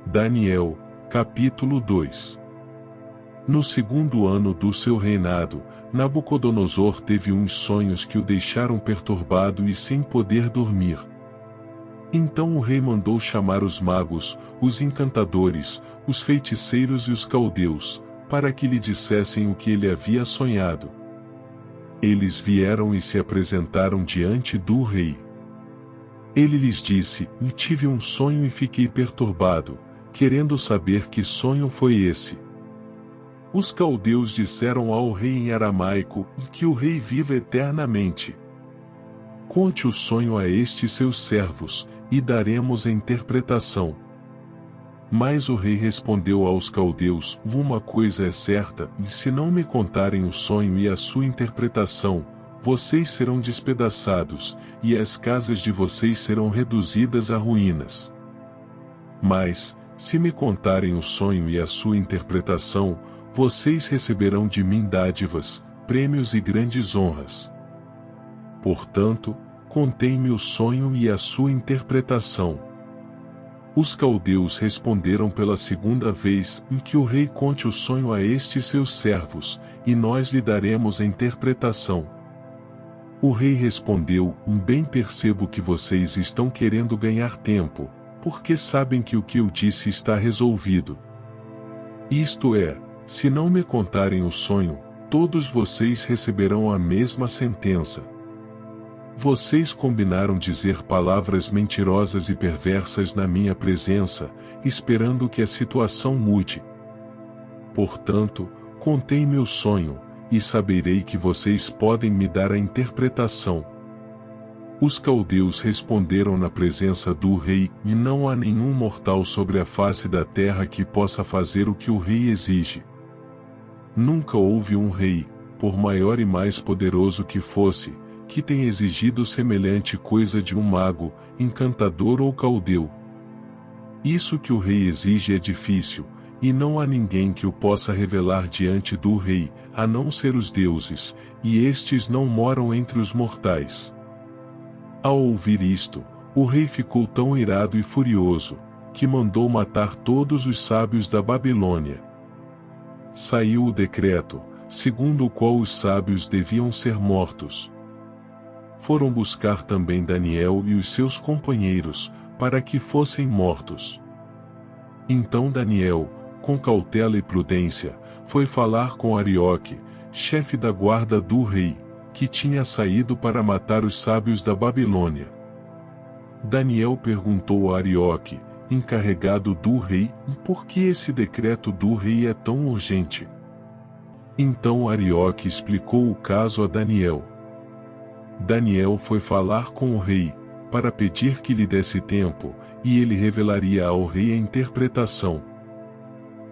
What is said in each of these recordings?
Daniel, capítulo 2. No segundo ano do seu reinado, Nabucodonosor teve uns sonhos que o deixaram perturbado e sem poder dormir. Então o rei mandou chamar os magos, os encantadores, os feiticeiros e os caldeus, para que lhe dissessem o que ele havia sonhado. Eles vieram e se apresentaram diante do rei. Ele lhes disse: tive um sonho e fiquei perturbado, querendo saber que sonho foi esse. Os caldeus disseram ao rei em aramaico: que o rei viva eternamente. Conte o sonho a estes seus servos, e daremos a interpretação. Mas o rei respondeu aos caldeus: uma coisa é certa, se não me contarem o sonho e a sua interpretação, vocês serão despedaçados, e as casas de vocês serão reduzidas a ruínas. Mas, se me contarem o sonho e a sua interpretação, vocês receberão de mim dádivas, prêmios e grandes honras. Portanto, contei-me o sonho e a sua interpretação. Os caldeus responderam pela segunda vez: que o rei conte o sonho a estes seus servos, e nós lhe daremos a interpretação. O rei respondeu: bem percebo que vocês estão querendo ganhar tempo, porque sabem que o que eu disse está resolvido. Isto é, se não me contarem o sonho, todos vocês receberão a mesma sentença. Vocês combinaram dizer palavras mentirosas e perversas na minha presença, esperando que a situação mude. Portanto, contei-me o sonho, e saberei que vocês podem me dar a interpretação. Os caldeus responderam na presença do rei: e não há nenhum mortal sobre a face da terra que possa fazer o que o rei exige. Nunca houve um rei, por maior e mais poderoso que fosse, que tenha exigido semelhante coisa de um mago, encantador ou caldeu. Isso que o rei exige é difícil, e não há ninguém que o possa revelar diante do rei, a não ser os deuses, e estes não moram entre os mortais. Ao ouvir isto, o rei ficou tão irado e furioso, que mandou matar todos os sábios da Babilônia. Saiu o decreto, segundo o qual os sábios deviam ser mortos. Foram buscar também Daniel e os seus companheiros, para que fossem mortos. Então Daniel, com cautela e prudência, foi falar com Arioque, chefe da guarda do rei, que tinha saído para matar os sábios da Babilônia. Daniel perguntou a Arioque, encarregado do rei, por que esse decreto do rei é tão urgente? Então Arioque explicou o caso a Daniel. Daniel foi falar com o rei, para pedir que lhe desse tempo, e ele revelaria ao rei a interpretação.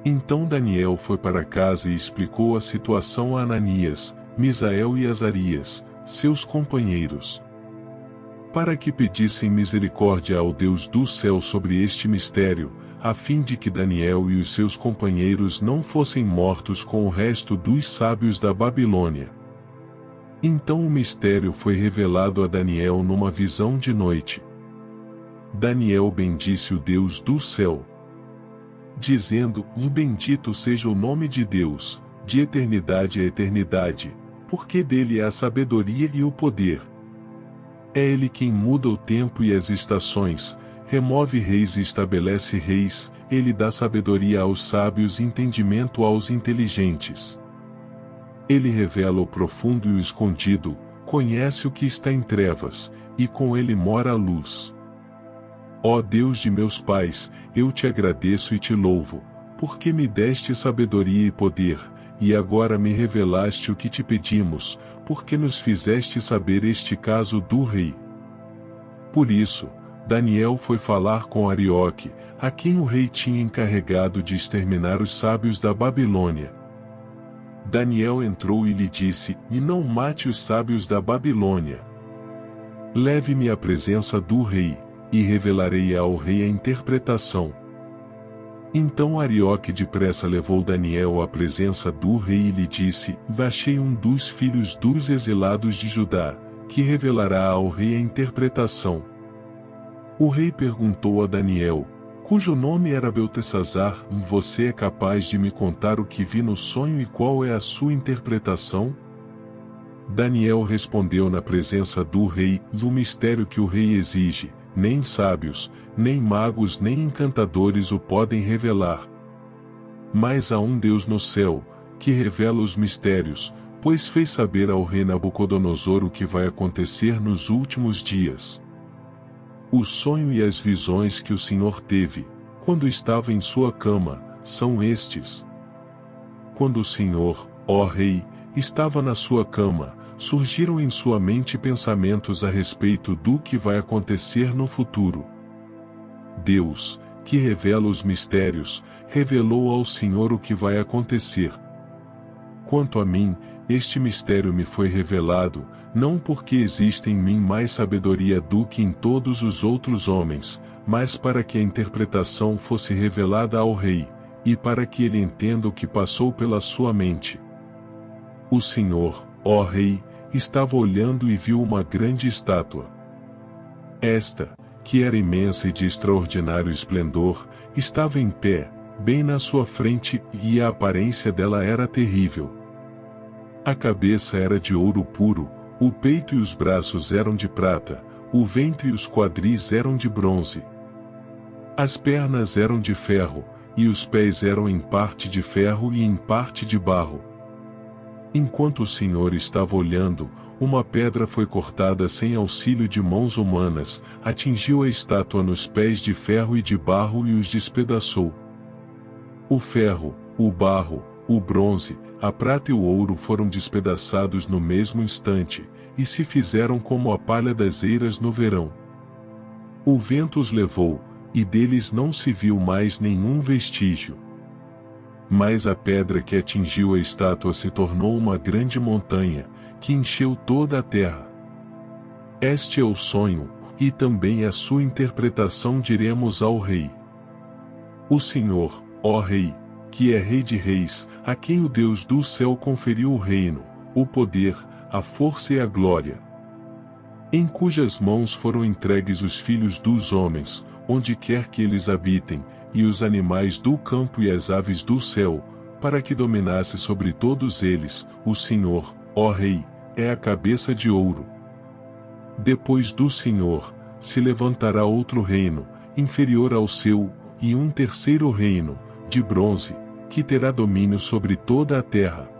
Então Daniel foi para casa e explicou a situação a Ananias, Misael e Azarias, seus companheiros, para que pedissem misericórdia ao Deus do céu sobre este mistério, a fim de que Daniel e os seus companheiros não fossem mortos com o resto dos sábios da Babilônia. Então o mistério foi revelado a Daniel numa visão de noite. Daniel bendisse o Deus do céu, dizendo: bendito seja o nome de Deus, de eternidade a eternidade, porque dele é a sabedoria e o poder. É ele quem muda o tempo e as estações, remove reis e estabelece reis, ele dá sabedoria aos sábios e entendimento aos inteligentes. Ele revela o profundo e o escondido, conhece o que está em trevas, e com ele mora a luz. Ó Deus de meus pais, eu te agradeço e te louvo, porque me deste sabedoria e poder, e agora me revelaste o que te pedimos, porque nos fizeste saber este caso do rei. Por isso, Daniel foi falar com Arioque, a quem o rei tinha encarregado de exterminar os sábios da Babilônia. Daniel entrou e lhe disse: e não mate os sábios da Babilônia. Leve-me à presença do rei, e revelarei ao rei a interpretação. Então Arioque depressa levou Daniel à presença do rei e lhe disse: achei um dos filhos dos exilados de Judá, que revelará ao rei a interpretação. O rei perguntou a Daniel: cujo nome era Beltesazar, você é capaz de me contar o que vi no sonho e qual é a sua interpretação? Daniel respondeu na presença do rei, do mistério que o rei exige, nem sábios, nem magos nem encantadores o podem revelar. Mas há um Deus no céu, que revela os mistérios, pois fez saber ao rei Nabucodonosor o que vai acontecer nos últimos dias. O sonho e as visões que o Senhor teve, quando estava em sua cama, são estes. Quando o Senhor, ó Rei, estava na sua cama, surgiram em sua mente pensamentos a respeito do que vai acontecer no futuro. Deus, que revela os mistérios, revelou ao Senhor o que vai acontecer. Quanto a mim, este mistério me foi revelado, não porque existe em mim mais sabedoria do que em todos os outros homens, mas para que a interpretação fosse revelada ao rei, e para que ele entenda o que passou pela sua mente. O Senhor, ó Rei, estava olhando e viu uma grande estátua. Esta, que era imensa e de extraordinário esplendor, estava em pé, bem na sua frente, e a aparência dela era terrível. A cabeça era de ouro puro, o peito e os braços eram de prata, o ventre e os quadris eram de bronze. As pernas eram de ferro, e os pés eram em parte de ferro e em parte de barro. Enquanto o Senhor estava olhando, uma pedra foi cortada sem auxílio de mãos humanas, atingiu a estátua nos pés de ferro e de barro e os despedaçou. O ferro, o barro, o bronze, a prata e o ouro foram despedaçados no mesmo instante, e se fizeram como a palha das eiras no verão. O vento os levou, e deles não se viu mais nenhum vestígio. Mas a pedra que atingiu a estátua se tornou uma grande montanha, que encheu toda a terra. Este é o sonho, e também a sua interpretação diremos ao rei. O Senhor, ó Rei, que é Rei de Reis, a quem o Deus do céu conferiu o reino, o poder, a força e a glória. Em cujas mãos foram entregues os filhos dos homens, onde quer que eles habitem, e os animais do campo e as aves do céu, para que dominasse sobre todos eles, o Senhor, ó Rei, é a cabeça de ouro. Depois do Senhor, se levantará outro reino, inferior ao seu, e um terceiro reino, de bronze, que terá domínio sobre toda a terra.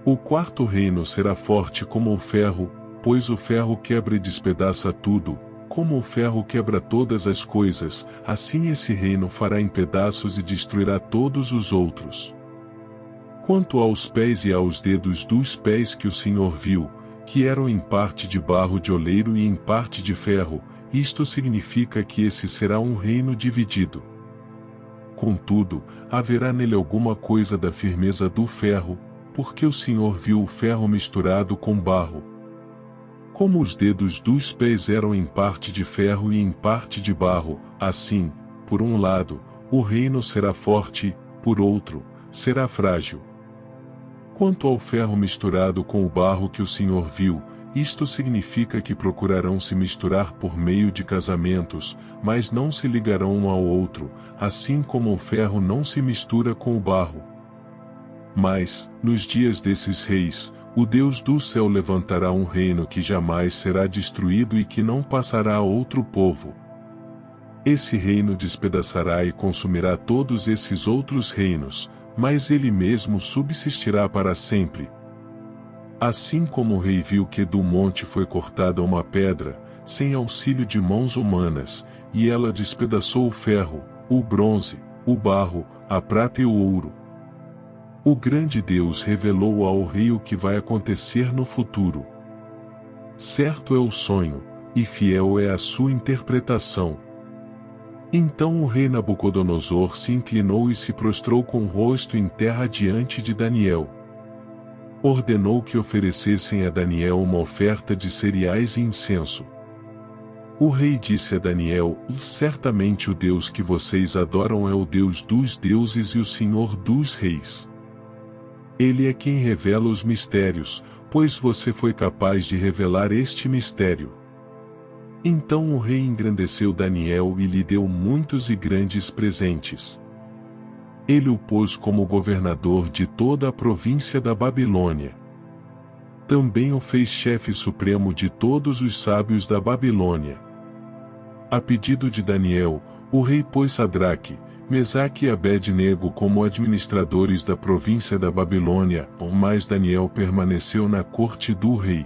O quarto reino será forte como o ferro, pois o ferro quebra e despedaça tudo, como o ferro quebra todas as coisas, assim esse reino fará em pedaços e destruirá todos os outros. Quanto aos pés e aos dedos dos pés que o Senhor viu, que eram em parte de barro de oleiro e em parte de ferro, isto significa que esse será um reino dividido. Contudo, haverá nele alguma coisa da firmeza do ferro, porque o Senhor viu o ferro misturado com barro. Como os dedos dos pés eram em parte de ferro e em parte de barro, assim, por um lado, o reino será forte, por outro, será frágil. Quanto ao ferro misturado com o barro que o Senhor viu, isto significa que procurarão se misturar por meio de casamentos, mas não se ligarão um ao outro, assim como o ferro não se mistura com o barro. Mas, nos dias desses reis, o Deus do céu levantará um reino que jamais será destruído e que não passará a outro povo. Esse reino despedaçará e consumirá todos esses outros reinos, mas ele mesmo subsistirá para sempre. Assim como o rei viu que do monte foi cortada uma pedra, sem auxílio de mãos humanas, e ela despedaçou o ferro, o bronze, o barro, a prata e o ouro. O grande Deus revelou ao rei o que vai acontecer no futuro. Certo é o sonho, e fiel é a sua interpretação. Então o rei Nabucodonosor se inclinou e se prostrou com o rosto em terra diante de Daniel. Ordenou que oferecessem a Daniel uma oferta de cereais e incenso. O rei disse a Daniel: certamente o Deus que vocês adoram é o Deus dos deuses e o Senhor dos reis. Ele é quem revela os mistérios, pois você foi capaz de revelar este mistério. Então o rei engrandeceu Daniel e lhe deu muitos e grandes presentes. Ele o pôs como governador de toda a província da Babilônia. Também o fez chefe supremo de todos os sábios da Babilônia. A pedido de Daniel, o rei pôs Sadraque, Mesaque e Abed-nego como administradores da província da Babilônia, mas Daniel permaneceu na corte do rei.